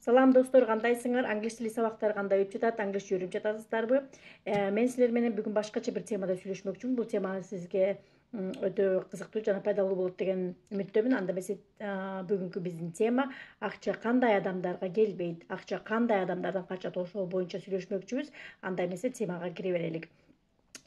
Салам достор, кандайсыңар? Англис тили сабактары кандай өтүп жатат? Англис үйрөнүп жатасыздарбы? Мен силер менен бүгүн башкача бир темада сүйлөшмөкчүмүн. Бул тема сизге өтө кызыктуу жана пайдалуу болот деген үмүттөмүн. Анда эмесе бүгүнкү биздин тема акча кандай адамдарга келбейт, акча кандай адамдардан качат, ошол боюнча сүйлөшмөкчүбүз. Анда эмесе темага кире берелик.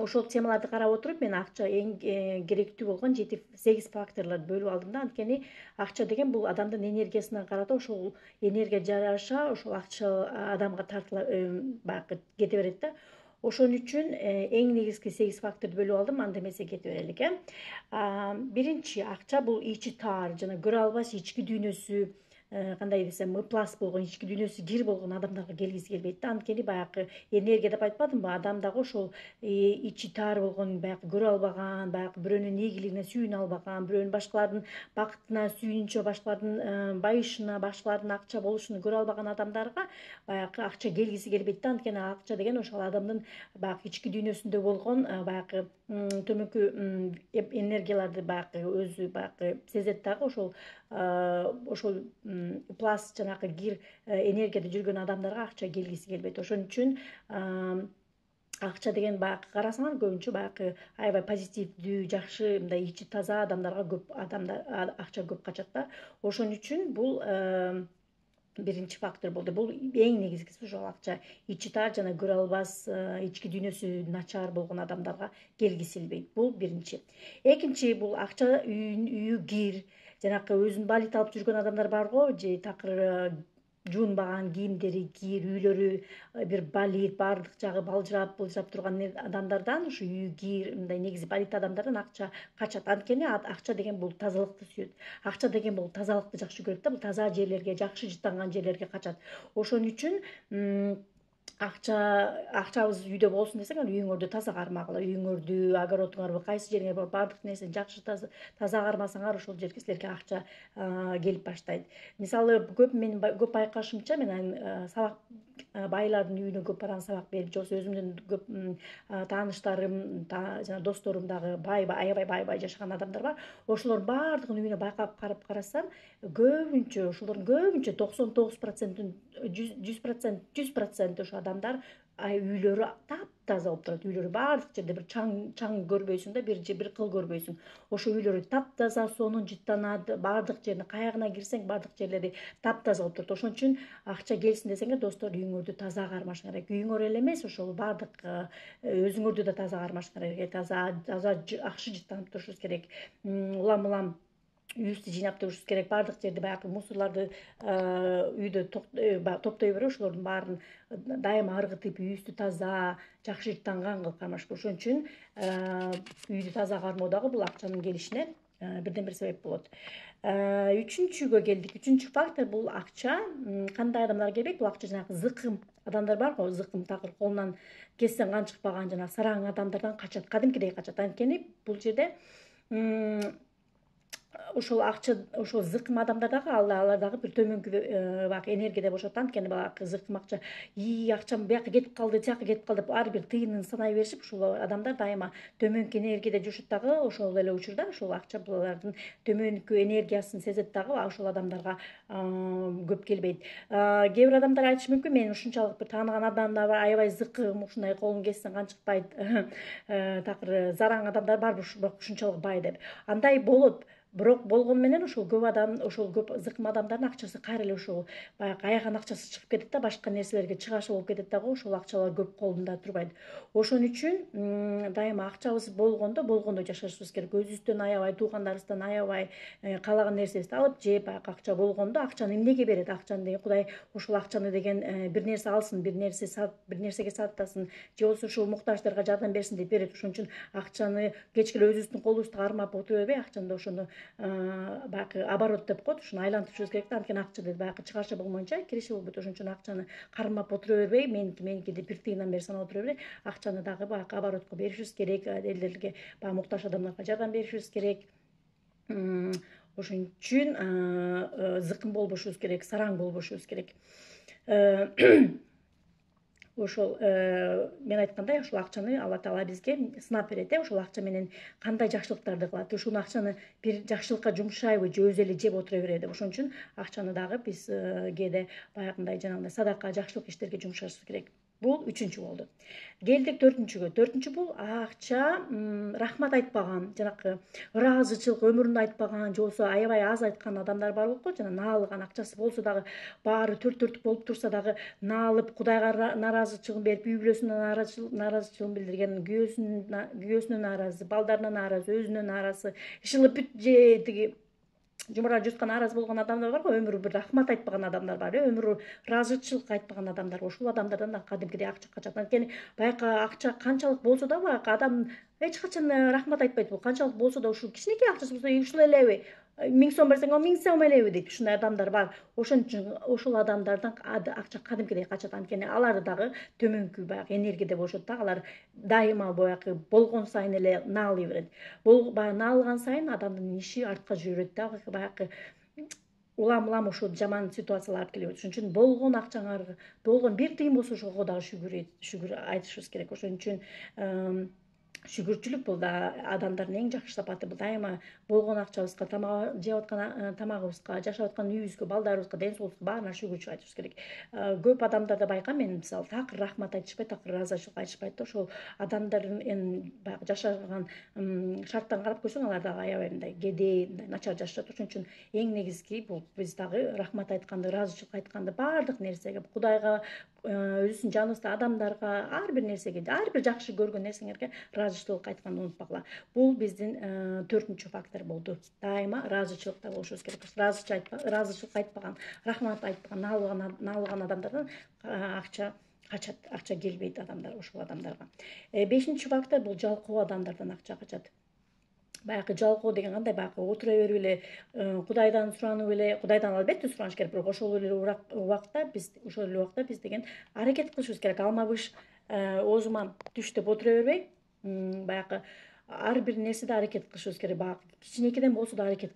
Ошол темаларды карап отуруп мен акча эң керектүү болгон 7-8 факторлорду бөлүп алдым да. Анткени акча деген бул адамдын энергиясына карата ошол энергия жараша ошол акча адамга тартыла баягы кете берет да. Ошон үчүн эң негизги 8 факторду бөлүп алдым. Анда эмесе кете берелик. Биринчи, акча бул ичи таар жана көрө албас ички дүйнөсү, кандай десем, ыплас болгон, ички дүйнөсү кир болгон адамдарга келгиси келбейт да. Анткени баягы энергия деп айтпадымбы? Адам дагы ошол ичи таар болгон, баягы көрө албаган, баягы бирөөнүн ийгилигине сүйүнө албаган, бирөөнүн башкалардын бакытына сүйүнүчө, башкалардын байышына, башкалардын акча болушуну көрө албаган адамдарга баягы акча келгиси келбейт да. Анткени акча деген ошол адамдын баягы ички дүйнөсүндө болгон баягы төмөнкү энергияларды баягы өзү баягы сезет дагы. Ошол пласт жанагы кир энергияда жүргөн адамдарга акча келгиси келбейт. Ошон үчүн акча деген баягы карасаңар көбүнчө баягы аябай позитивдүү, жакшы, мындай ичи таза адамдарга акча көп качат да. Ошон үчүн бул биринчи фактор болду. Бул эң негизгиси, ошол акча ичи таар жана көрө албас, ички дүйнөсү начар болгон адамдарга келгиси келбейт. Бул биринчи. Экинчи, бул акча үйү кир, жанакы өзүн балит алып жүргөн адамдар барго, же такыр жуунбаган кийимдери кир, үйлөрү бир балит, баардык жагы былжырап турган адамдардан, ушу үйү кир, мындай негизи балит адамдардан акча качат. Анткени акча деген бул тазалыкты сүйөт. Акча деген бул тазалыкты жакшы көрөт да. Бул таза жерлерге, жакшы жыттанган жерлерге качат. Ошон үчүн акчабыз үйдө болсун десең, үйүңөрдү таза кармагыла. Үйүңөрдү, огородуңарбы, кайсы жериңер бар, баардык нерсени жакшы таза кармасаңар, ошол жерге силерге акча келип баштайт. Мисалы, мен көп байкашымча, мен сабак байлардын үйүнө көп барам, сабак берип, же болбосо өзүмдүн көп тааныштарым, жана досторум дагы аябай бай жашаган адамдар бар. Ошолордун баардыгынын үйүнө байкап карасам, ошолордун көбүнчө 99%, 100% ошо адамдар үйлөрү таптаза болуп турат. Үйлөрү баардык жерде бир чаң көрбөйсүң да, бир кыл көрбөйсүң. Ошо үйлөрү таптаза, сонун жыттанат, баардык жерине каягына кирсең, баардык жерлери таптаза болуп турат. Ошон үчүн акча келсин десеңер, достор, үйүңөрдү таза кармашыңар керек. Үйүңөр эле эмес, ошол баардык өзүңөрдү да таза кармашыңар керек. Таза жакшы жыттанып турушубуз керек. Улам үйүбүздү жыйнап турушубуз керек. Баардык жерди баягы мусорлорду үйдө топтой берип, ошолордун баарын дайыма ыргытып, үйүбүздү таза, жакшы жыттанган кылып кармаш керек. Ошон үчүн үйдү таза кармоо дагы бул акчанын келишине бирден бир себеп болот. Үчүнчүгө келдик. Үчүнчү фактор бул акча кандай адамдарга келбейт? Бул акча жанагы зыкым адамдар барго, зыкым такыр колунан кессең кан чыкпаган жанагы сараң адамдардан качат, кадимкидей качат. Анткени бул жерде ошол акча, ошол зыкым адамдар дагы алар дагы бир төмөнкү баягы энергияда болушат. Анткени баягы зыкым акча, акчам бияка кетип калды, тияка кетип калды деп ар бир тыйынын санай беришип, ушул адамдар дайыма төмөнкү энергияда жүрүшөт дагы. Ошол эле учурда ошол акча булардын төмөнкү энергиясын сезет дагы. Ошол адамдарга көп келбейт. Кээ бир адамдар айтышы мүмкүн, мен ушунчалык бир тааныган адамдар бар, аябай зыкым, ушундай колун кессең кан чыкпайт, такыр зараң адамдар барбы ушунчалык бай деп. Андай болот. Бирок болгону менен ошол көп зыкым адамдардын акчасы кайра эле ошол баягы аяган акчасы чыгып кетет да, башка нерселерге чыгашы болуп кетет дагы. Ошол акчалар көп колунда турбайт. Ошон үчүн дайыма акчабыз болгондо жашашыбыз керек. Өзүбүздөн аябай, туугандарыбыздан аябай, каалаган нерсебизди алып жеп, баягы акча болгондо акчаны эмнеге берет? Акчаны деген Кудай ошол акчаны деген бир нерсе алсын, бир нерсеге сатасын, же болбосо ушул муктаждарга жардам берсин деп берет. Ошон үчүн акчаны кечке эле өзүбүздүн колубузду кармап отура бербей, акчаны ошону баягы оборот деп коет, ушуну айлантырышыбыз керек да. Анткени акча деп баягы чыгашы болмоюнча кириши болбойт. Ошон үчүн акчаны кармап отура бербей, меники деп бир тыйындан бери санап отура бербей, акчаны дагы баягы оборотко беришибиз керек. Элдерге, баягы муктаж адамдарга жардам беришибиз керек. Ошон үчүн зыкым болбошубуз керек, сараң болбошубуз керек. ошол мен айткандай ошол акчаны Алла Таала бизге сынап берет, ошол акча менен кандай жакшылыктарды кылат, ушул акчаны бир жакшылыкка жумшайбы же өзү эле жеп отура береби. Ошон үчүн акчаны дагы биз кээде баягындай жанагындай садака, жакшылык иштерге жумшашыбыз керек. Бул үчүнчү болду. Келдик төртүнчүгө. Төртүнчү бул акча рахмат айтпаган, жанакы ыраазычылык өмүрүндө айтпаган, же болбосо аябай аз айткан адамдар бар болуп коет. Жана наалыган акчасы болсо дагы баары төрттүк болуп турса дагы наалып Кудайга нааразычылыгын берип, үй бүлөсүнө нааразычылыгын билдирген, күйөөсүнө нааразы, балдарына нааразы, өзүнө нааразы, ишылып бүт же тиги жумураа жуткан нааразы болгон адамдар бар го, өмүрү бир рахмат айтпаган адамдар бар, өмүрү ыраазычылык айтпаган адамдар. Ушул адамдардан да кадимкидей акча качат. Анткени баягы акча канчалык болсо да баягы адам эч качан рахмат айтпайт. Бул канчалык болсо да ушул кичинекей акчасы болсо ушул элеби, 1000 сом берсең, 1000 сом элеби дейт. Ушундай адамдар бар. Ошон үчүн ошол адамдардан акча кадимкидей качат. Анткени алар дагы төмөнкү баягы энергияда болушот да. Алар дайыма баягы болгон сайын эле наалый берет. Баягы наалган сайын адамдын иши артка жүрөт да. Баягы улам ошо жаман ситуациялар алып келет. Ошон үчүн болгон акчаңар, болгон бир тыйын болсо ошого дагы шүгүр айтышыбыз керек. Ошон үчүн шүгүрчүлүк бул да адамдардын эң жакшы сапаты. Бул дайыма болгон акчабызга, жеп аткан тамагыбызга, жашап аткан үйүбүзгө, балдарыбызга, ден соолугубузга баарына шүгүрчүлүк айтышыбыз керек. Көп адамдарда байкам мен, мисалы, такыр рахмат айтышпайт, такыр ыраазычылык айтышпайт да. Ошол адамдардын баягы жашаган шарттарын карап көрсөң, алар дагы аябай мындай кедей, мындай начар жашашат. Ошон үчүн эң негизги бул биз дагы рахмат айтканды, ыраазычылык айтканды баардык нерсеге, Кудайга, өзүбүздүн жаныбызда адамдарга, ар бир нерсеге, ар бир жакшы көргөн нерсеңерге ыраазычылык айтканды унутпагыла. Бул биздин төртүнчү фактор болду. Дайыма ыраазычылыкта болушубуз керек. Ыраазычылык айтпаган, рахмат айтпаган, наалган адамдардан акча качат, акча келбейт адамдар, ошол адамдарга. Бешинчи фактор бул жалкоо адамдардан акча качат. Баягы жалкоо деген кандай, баягы отура берип эле Кудайдан суранып эле, Кудайдан албетте сураныш керек, бирок ошол эле убакта биз деген аракет кылышыбыз керек. Алма-быш оозума түш деп отура бербей, баягы ар бир нерседе аракет кылышыбыз керек. Баягы кичинекейден болсо да аракет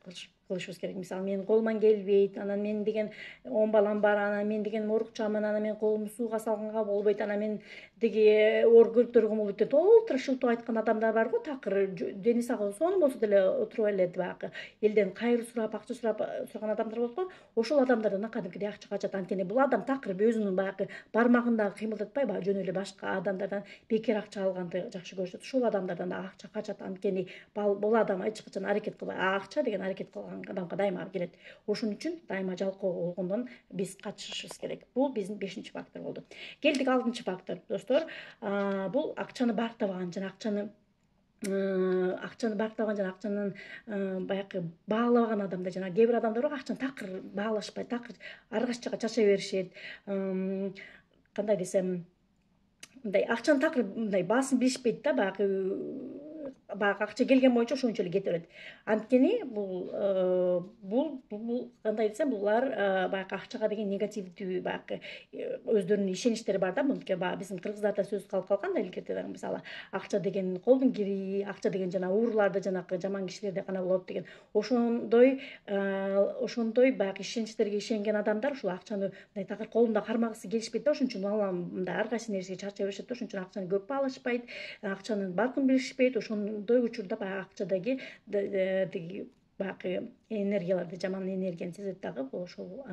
кылышыбыз керек. Мисалы, менин колуман келбейт, анан мен деген 10 балам бар, анан мен деген морукчамын, анан мен колумду сууга салганга болбойт, анан мен тиги оор көтөргөнгө болбойт деп толтура шылтоо айткан адамдар бар го, такыр дени сагы сонун болсо деле отуруп эле баягы элден кайыр сурап, акча сураган адамдар болот го. Ошол адамдардан кадимкидей акча качат. Анткени бул адам такыр өзүнүн баягы бармагын дагы кыймылдатпай, баягы жөн эле башка адамдардан бекер акча алганды жакшы көрүшөт. Ошол адамдардан да акча качат. Анткени бул адам эч качан аракет кылбайт. Акча деген аракет кылган адамга дайыма келет. Ошон үчүн дайыма жалкоо болгондон биз качышыбыз керек. Бул биздин бешинчи фактор болду. Келдик алтынчы фактор, достор. Бул акчаны барктабаган жана акчаны барктабаган жана акчанын баягы баалабаган адамдар. Жана кээ бир адамдар бар, акчаны такыр баалашпайт, такыр ар кайчака чача беришет. Кандай десем, мындай акчаны такыр мындай баасын билишпейт да, баягы акча келген боюнча ошончо эле кете берет. Анткени бул кандай десем, булар баягы акчага деген негативдүү баягы өздөрүнүн ишеништери бар да. Мынтип баягы биздин кыргыздарда сөз калып калган да илгерде, мисалы, акча деген колдун кири, акча деген жана ууруларды жанакы жаман кишилерде гана болот деген. Ошондой баягы ишеничтерге ишенген адамдар ушул акчаны мындай такыр колунда кармагысы келишпейт да. Ошон үчүн алам мындай ар кайсы нерсеге чарчай беришет да. Ошон үчүн акчаны көп баалашпайт, акчанын баркын билишпейт. Ошондой учурда баягы акчадагы тиги баягы энергияларды, жаман энергияны сезет дагы. Ошол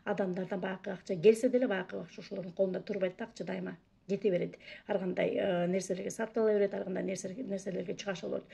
адамдардан баягы акча келсе деле баягы ошолордун колунда турбайт да, акча дайыма кете берет. Ар кандай нерселерге сатыла берет, ар кандай нерселерге чыгаша болот.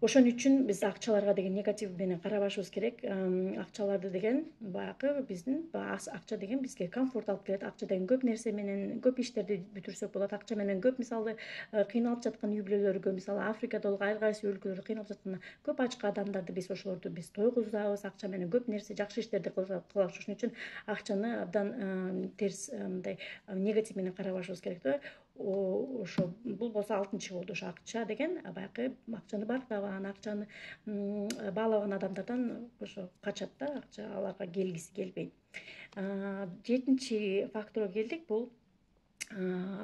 Ошон үчүн биз акчаларга деген негатив менен карабашыбыз керек. Акчаларды деген баягы биздин акча деген бизге комфорт алып келет. Акча деген көп нерсе менен, көп иштерди бүтүрсөк болот. Акча менен көп, мисалы, кыйналып жаткан үй бүлөлөргө, мисалы, Африкада болгон ар кайсы өлкөлөрдө кыйналып жаткан көп ачка адамдарды ошолорду биз тойгузабыз, акча менен көп нерсе, жакшы иштерди кылабыз. Ошон үчүн акчаны абдан терс, мындай негатив менен карабашыбыз керек да. Ошо бул болсо алтынчы болду. Ошо акча деген баягы акчаны барктабаган, акчаны баалабаган адамдардан ошо качат да, акча аларга келгиси келбейт. Жетинчи факторго келдик. Бул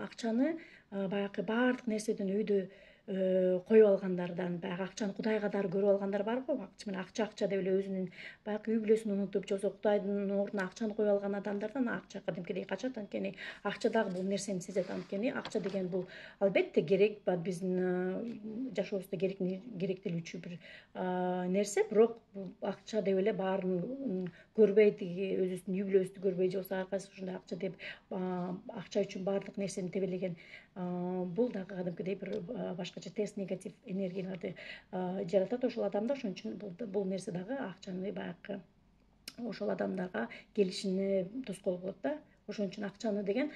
акчаны баягы баардык нерседен өйдө коюп алгандардан, баягы акчаны Кудай катары көрүп алгандар бар го, акча деп эле өзүнүн баягы үй бүлөсүн унутуп, же болбосо Кудайдын ордуна акчаны коюп алган адамдардан акча кадимкидей качат. Анткени акча дагы бул нерсени сезет. Анткени акча деген бул албетте керек, биздин жашообузда керектелүүчү бир нерсе, бирок акча деп эле баарын көрбөй, тиги өзүбүздүн үй бүлөбүздү көрбөй, же болбосо ар кайсы ушундай акча деп акча үчүн баардык нерсени тебелеген, бул дагы кадимкидей бир башкача терс негатив энергияларды жаратат ошол адамда. Ошон үчүн бул нерсе дагы акчаны баягы ошол адамдарга келишине тоскоол болот да. Ошон үчүн акчаны деген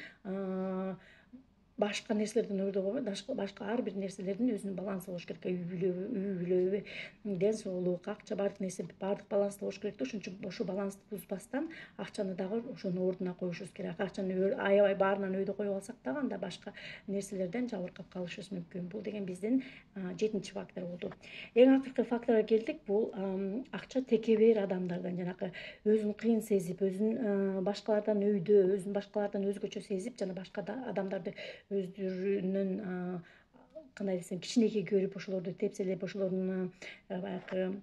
башка нерселерден ойдой койбой, башка ар бир нерселердин өзүнүн балансы болуш керек. Үй бүлөбү, ден соолук, акча, баардык нерсе баардык баланстуу болуш керек да. Ошон үчүн ошол балансты бузбастан акчаны дагы ошонун ордуна коюшубуз керек. Акчаны аябай баарынан өйдө коюп алсак дагы анда башка нерселерден жабыркап калышыбыз мүмкүн. Бул деген биздин 7-чи фактор болду. Эң акыркы факторго келдик. Бул акча текебер адамдардан, жанагы өзүн кыйын сезип, өзүн башкалардан өйдө, өзүн башкалардан өзгөчө сезип, жана башка адамдарды өздөрүнүн кандай десем кичинекей көрүп, ошолорду тепселеп, ошолордун баягы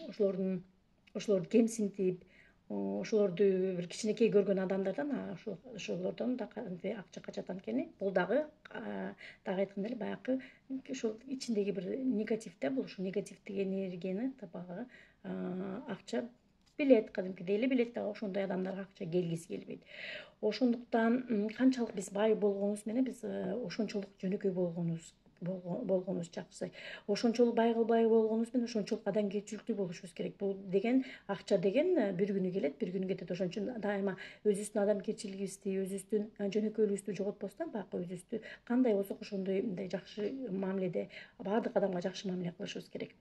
ошолорду кемсинтип, ошолорду бир кичинекей көргөн адамдардан, ошолордон да акча качат. Анткени бул дагы айткандай эле баягы ошол ичиндеги бир негатив да, бул ушул негативдик энергияны баягы акча билет, кадимкидей эле билет дагы. Ошондой адамдарга акча келгиси келбейт. Ошондуктан канчалык биз бай болгонубуз менен биз ошончолук жөнөкөй болгонубуз жакшы. Ошончолук бай болгонубуз менен ошончолук адамгерчиликтүү болушубуз керек. Бул деген акча деген бир күнү келет, бир күнү кетет. Ошон үчүн дайыма өзүбүздүн адамгерчилигибизди, өзүбүздүн жөнөкөйлүгүбүздү жоготпостон, баягы өзүбүздү кандай болсок ошондой мындай жакшы мамиледе, баардык адамга жакшы мамиле кылышыбыз керек.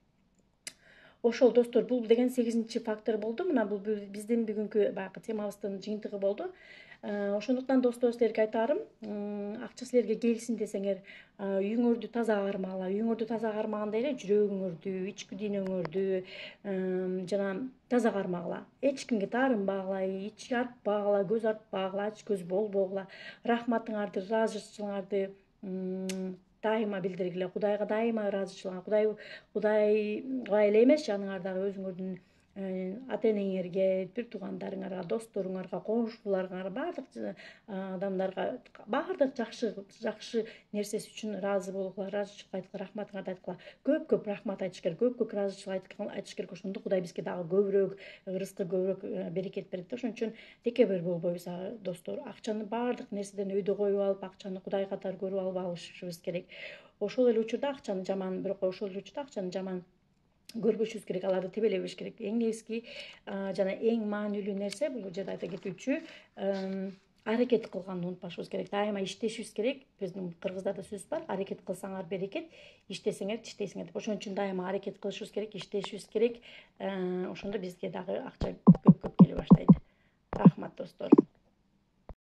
Ошол достор, бул деген 8-чи фактор болду. Мына бул биздин бүгүнкү баягы темабыздын жыйынтыгы болду. Ошондуктан достор, силерге айтарым, акча силерге келсин десеңер, үйүңөрдү таза кармагыла. Үйүңөрдү таза кармагандай эле жүрөгүңөрдү, ички дүйнөңөрдү жана таза кармагыла. Эч кимге таарынбагыла, ич артпагыла, көз артпагыла, ач көз болбогула. Рахматыңарды, ыраазычылыгыңарды дайыма билдиргиле. Кудайга дайыма ыраазычылык. Кудайга эле эмес, жаныңардагы өзүңөрдүн ата энеңерге, бир туугандарыңарга, досторуңарга, коңшуларыңарга, баардык адамдарга баардык жакшы нерсеси үчүн ыраазы болгула, ыраазычылык айткыла, рахматыңарды айткыла. Көп рахмат айтыш керек, көп ыраазычылык айтыш керек. Ошондо Кудай бизге дагы көбүрөөк рызкы, көбүрөөк берекет берет. Ошон үчүн текебер болбойбуз достор. Акчаны баардык нерседен өйдө коюп алып, акчаны Кудай катары көрүп алышыбыз керек. Ошол эле учурда акчаны жаман, бирок ошол эле учурда акчаны жаман көрбөшүбүз керек, аларды тебелебеш керек. Эң негизги жана эң маанилүү нерсе бул жерде айта кетүүчү, аракет кылганды унутпашыбыз керек. Дайыма иштешибиз керек. Биздин кыргыздарда сөз бар: аракет кылсаңар берекет, иштесеңер тиштейсиңер деп. Ошон үчүн дайыма аракет кылышыбыз керек, иштешибиз керек. Ошондо бизге дагы акча көп келе баштайт. Рахмат достор.